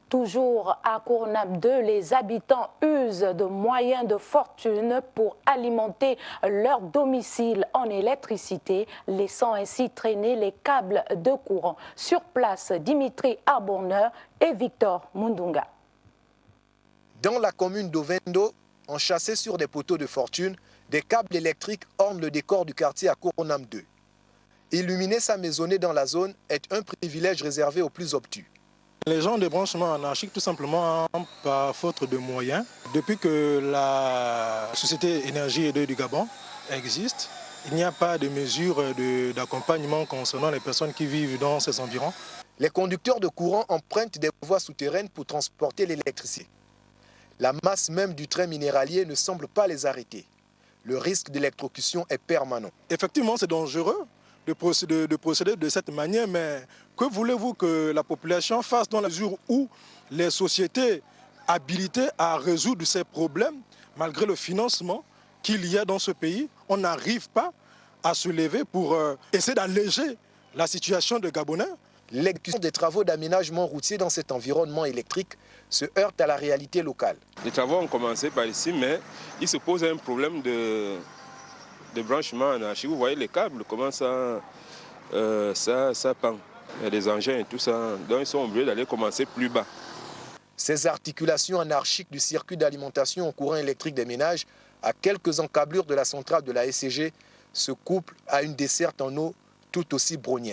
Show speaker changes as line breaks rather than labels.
Toujours à Kournam 2, les habitants usent de moyens de fortune pour alimenter leur domicile en électricité, laissant ainsi traîner les câbles de courant. Sur place, Dimitri Arborneur et Victor Mundunga.
Dans la commune d'Ovendo, enchâssés sur des poteaux de fortune, des câbles électriques ornent le décor du quartier à Kournam 2. Illuminer sa maisonnée dans la zone est un privilège réservé aux plus obtus.
Les gens de branchement anarchique, tout simplement par faute de moyens. Depuis que la Société Énergie et 2 du Gabon existe, il n'y a pas de mesures d'accompagnement concernant les personnes qui vivent dans ces environs.
Les conducteurs de courant empruntent des voies souterraines pour transporter l'électricité. La masse même du train minéralier ne semble pas les arrêter. Le risque d'électrocution est permanent.
Effectivement, c'est dangereux de procéder de cette manière, mais que voulez-vous que la population fasse dans la mesure où les sociétés habilitées à résoudre ces problèmes, malgré le financement qu'il y a dans ce pays, on n'arrive pas à se lever pour essayer d'alléger la situation des Gabonais.
L'exécution des travaux d'aménagement routier dans cet environnement électrique se heurte à la réalité locale.
Les travaux ont commencé par ici, mais il se pose un problème de branchement anarchique. Vous voyez les câbles, comment ça pend. Il y a des engins et tout ça, donc ils sont obligés d'aller commencer plus bas.
Ces articulations anarchiques du circuit d'alimentation au courant électrique des ménages, à quelques encablures de la centrale de la SCG, se couplent à une desserte en eau tout aussi brownienne.